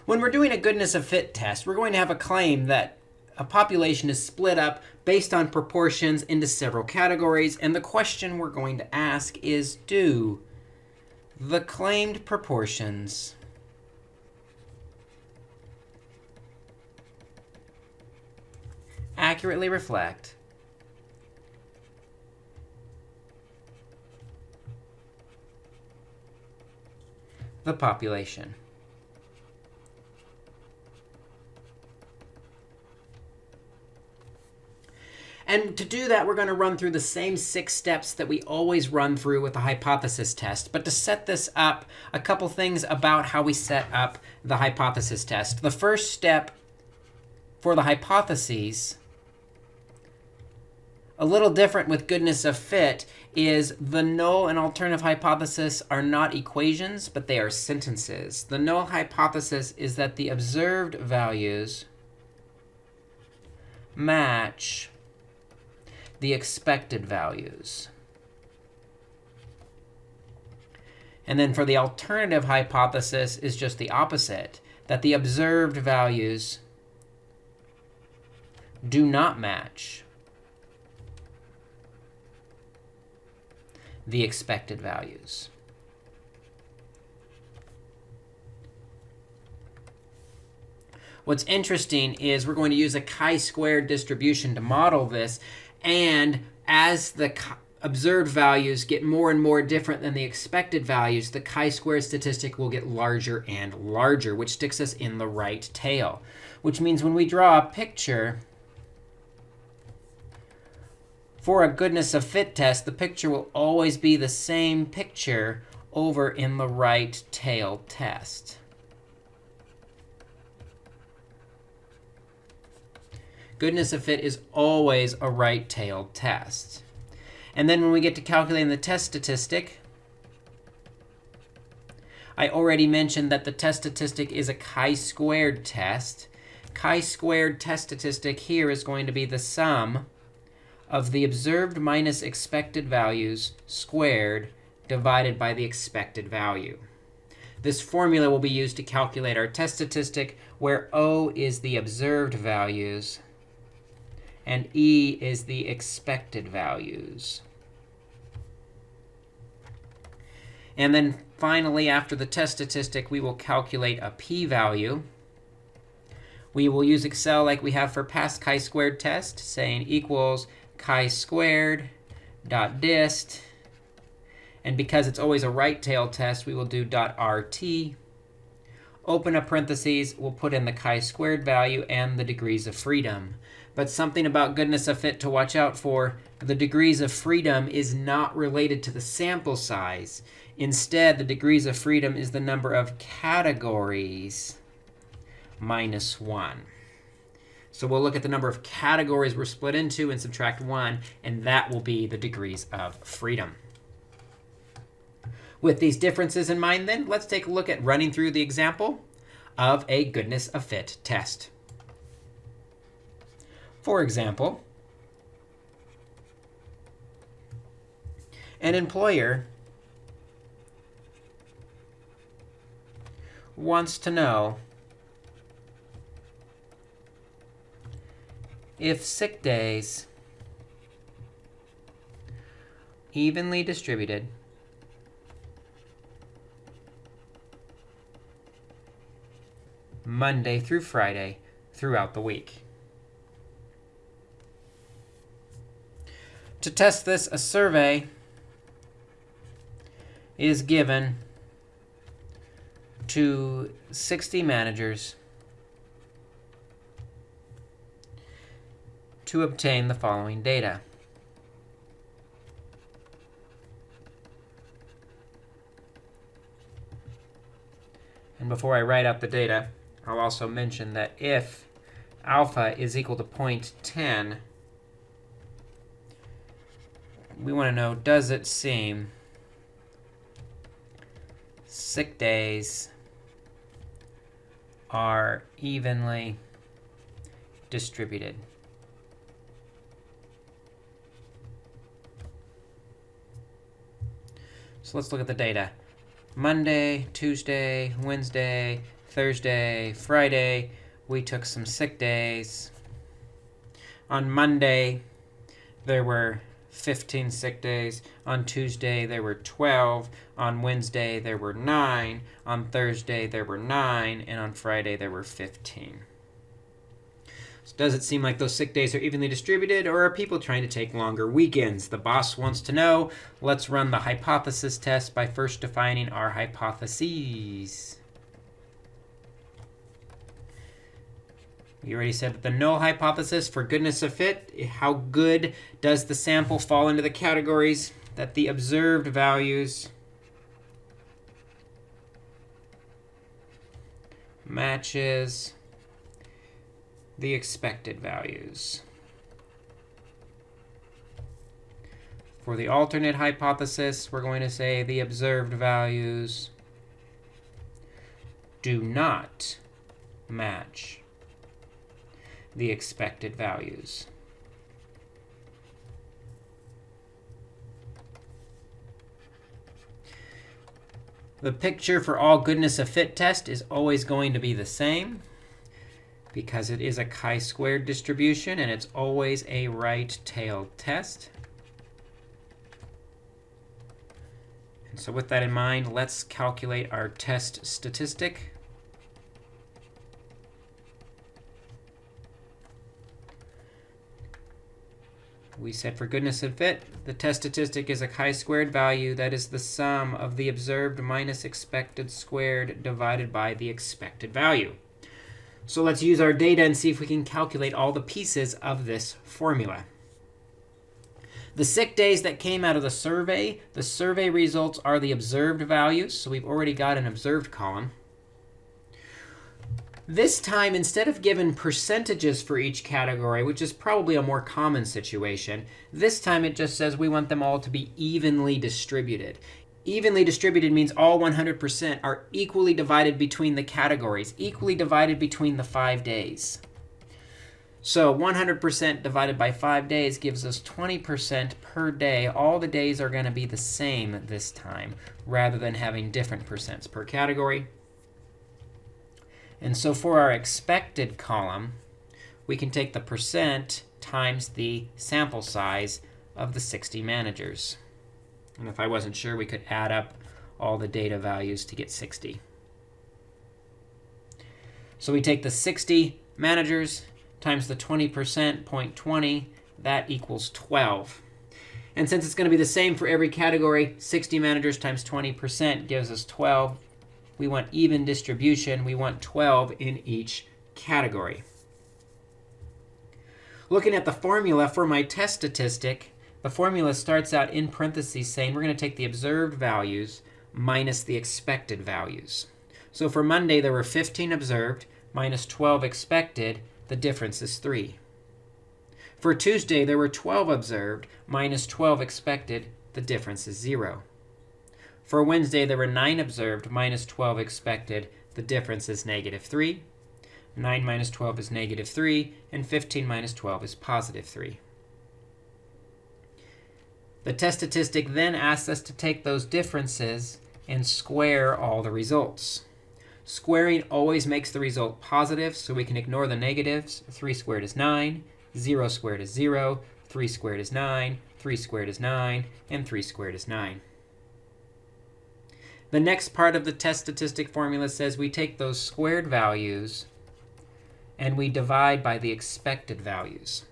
When we're doing a goodness of fit test, we're going to have a claim that a population is split up based on proportions into several categories, and the question we're going to ask is, do the claimed proportions accurately reflect the population? And to do that, we're going to run through the same 6 steps that we always run through with the hypothesis test. But to set this up, a couple things about how we set up the hypothesis test. The first step for the hypotheses, a little different with goodness of fit, is the null and alternative hypothesis are not equations, but they are sentences. The null hypothesis is that the observed values match the expected values. And then for the alternative hypothesis is just the opposite, that the observed values do not match the expected values. What's interesting is we're going to use a chi-squared distribution to model this. And as the observed values get more and more different than the expected values, the chi-square statistic will get larger and larger, which sticks us in the right tail. Which means when we draw a picture for a goodness of fit test, the picture will always be the same picture over in the right tail test. Goodness of fit is always a right-tailed test. And then when we get to calculating the test statistic, I already mentioned that the test statistic is a chi-squared test. Chi-squared test statistic here is going to be the sum of the observed minus expected values squared divided by the expected value. This formula will be used to calculate our test statistic, where O is the observed values and E is the expected values. And then finally, after the test statistic, we will calculate a p-value. We will use Excel like we have for past chi-squared test, saying equals chi-squared dot dist. And because it's always a right-tail test, we will do dot RT. Open up parentheses, we'll put in the chi-squared value and the degrees of freedom. But something about goodness of fit to watch out for, the degrees of freedom is not related to the sample size. Instead, the degrees of freedom is the number of categories minus 1. So we'll look at the number of categories we're split into and subtract 1, and that will be the degrees of freedom. With these differences in mind, then, let's take a look at running through the example of a goodness of fit test. For example, an employer wants to know if sick days evenly distributed Monday through Friday throughout the week. To test this, a survey is given to 60 managers to obtain the following data. And before I write out the data, I'll also mention that if alpha is equal to 0.10, we want to know, does it seem sick days are evenly distributed? So let's look at the data. Monday, Tuesday, Wednesday, Thursday, Friday, we took some sick days. On Monday, there were 15 sick days. On Tuesday, there were 12. On Wednesday, there were 9. On Thursday, there were 9. And on Friday, there were 15. So does it seem like those sick days are evenly distributed, or are people trying to take longer weekends? The boss wants to know. Let's run the hypothesis test by first defining our hypotheses. We already said that the null hypothesis, for goodness of fit, how good does the sample fall into the categories that the observed values matches the expected values. For the alternate hypothesis, we're going to say the observed values do not match the expected values. The picture for all goodness of fit test is always going to be the same because it is a chi-squared distribution and it's always a right-tailed test. And so with that in mind, let's calculate our test statistic. We said for goodness of fit, the test statistic is a chi-squared value that is the sum of the observed minus expected squared divided by the expected value. So let's use our data and see if we can calculate all the pieces of this formula. The sick days that came out of the survey results are the observed values. So we've already got an observed column. This time, instead of given percentages for each category, which is probably a more common situation, this time it just says we want them all to be evenly distributed. Evenly distributed means all 100% are equally divided between the categories, equally divided between the 5 days. So 100% divided by 5 days gives us 20% per day. All the days are going to be the same this time, rather than having different percents per category. And so for our expected column, we can take the percent times the sample size of the 60 managers. And if I wasn't sure, we could add up all the data values to get 60. So we take the 60 managers times the 20%, 0.20, that equals 12. And since it's going to be the same for every category, 60 managers times 20% gives us 12. We want even distribution. We want 12 in each category. Looking at the formula for my test statistic, the formula starts out in parentheses saying we're going to take the observed values minus the expected values. So for Monday, there were 15 observed minus 12 expected. The difference is 3. For Tuesday, there were 12 observed minus 12 expected. The difference is 0. For Wednesday, there were 9 observed minus 12 expected. The difference is negative 3. 9 minus 12 is negative 3, and 15 minus 12 is positive 3. The test statistic then asks us to take those differences and square all the results. Squaring always makes the result positive, so we can ignore the negatives. 3 squared is 9, 0 squared is 0, 3 squared is 9, 3 squared is 9, and 3 squared is 9. The next part of the test statistic formula says we take those squared values and we divide by the expected values.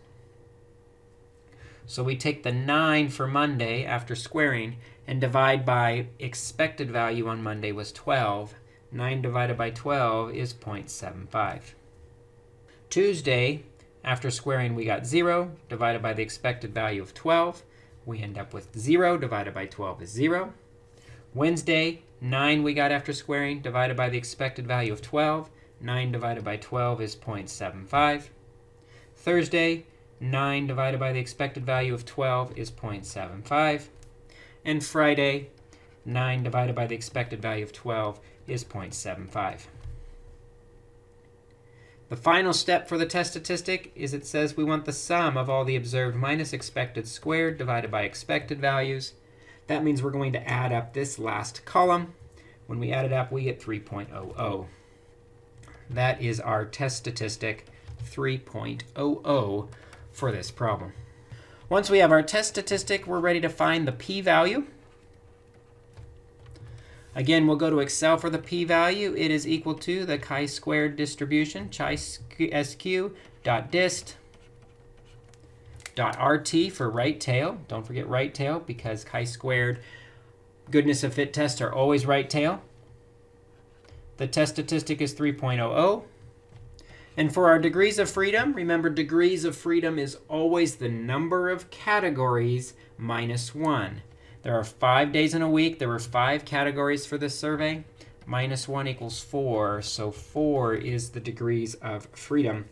So we take the 9 for Monday after squaring and divide by expected value on Monday was 12. 9 divided by 12 is 0.75. Tuesday, after squaring, we got 0 divided by the expected value of 12. We end up with 0 divided by 12 is 0. Wednesday, 9 we got after squaring divided by the expected value of 12. 9 divided by 12 is 0.75. Thursday, 9 divided by the expected value of 12 is 0.75. And Friday, 9 divided by the expected value of 12 is 0.75. The final step for the test statistic is it says we want the sum of all the observed minus expected squared divided by expected values. That means we're going to add up this last column. When we add it up, we get 3.00. That is our test statistic 3.00 for this problem. Once we have our test statistic, we're ready to find the p-value. Again, we'll go to Excel for the p-value. It is equal to the chi-squared distribution, chi-sq.dist.rt for right tail. Don't forget right tail, because chi-squared goodness of fit tests are always right tail. The test statistic is 3.00. And for our degrees of freedom, remember degrees of freedom is always the number of categories minus 1. There are 5 days in a week. There were 5 categories for this survey. Minus 1 equals 4. So 4 is the degrees of freedom.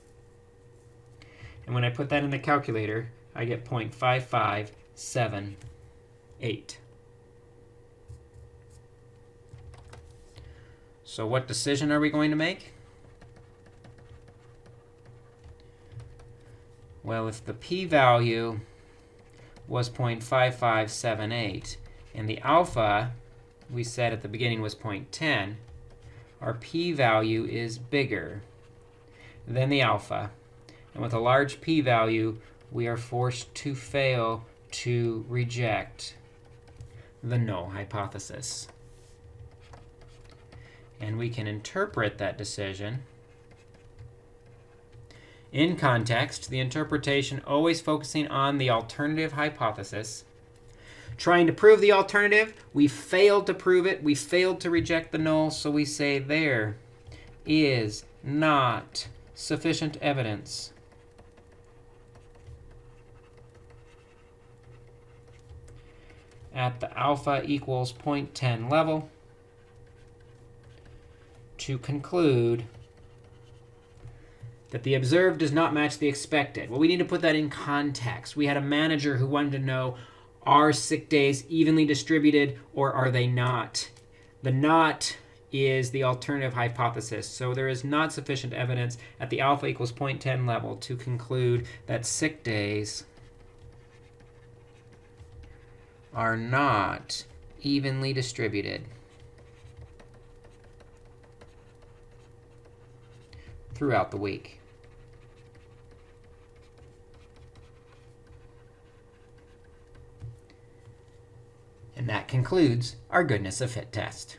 And when I put that in the calculator, I get 0.5578. So what decision are we going to make? Well, if the p-value was 0.5578 and the alpha we said at the beginning was 0.10, our p-value is bigger than the alpha. And with a large p-value, we are forced to fail to reject the null hypothesis. And we can interpret that decision in context, the interpretation always focusing on the alternative hypothesis. Trying to prove the alternative, we failed to prove it. We failed to reject the null, so we say there is not sufficient evidence at the alpha equals 0.10 level to conclude that the observed does not match the expected. Well, we need to put that in context. We had a manager who wanted to know, are sick days evenly distributed or are they not? The not is the alternative hypothesis. So there is not sufficient evidence at the alpha equals 0.10 level to conclude that sick days are not evenly distributed throughout the week. And that concludes our goodness of fit test.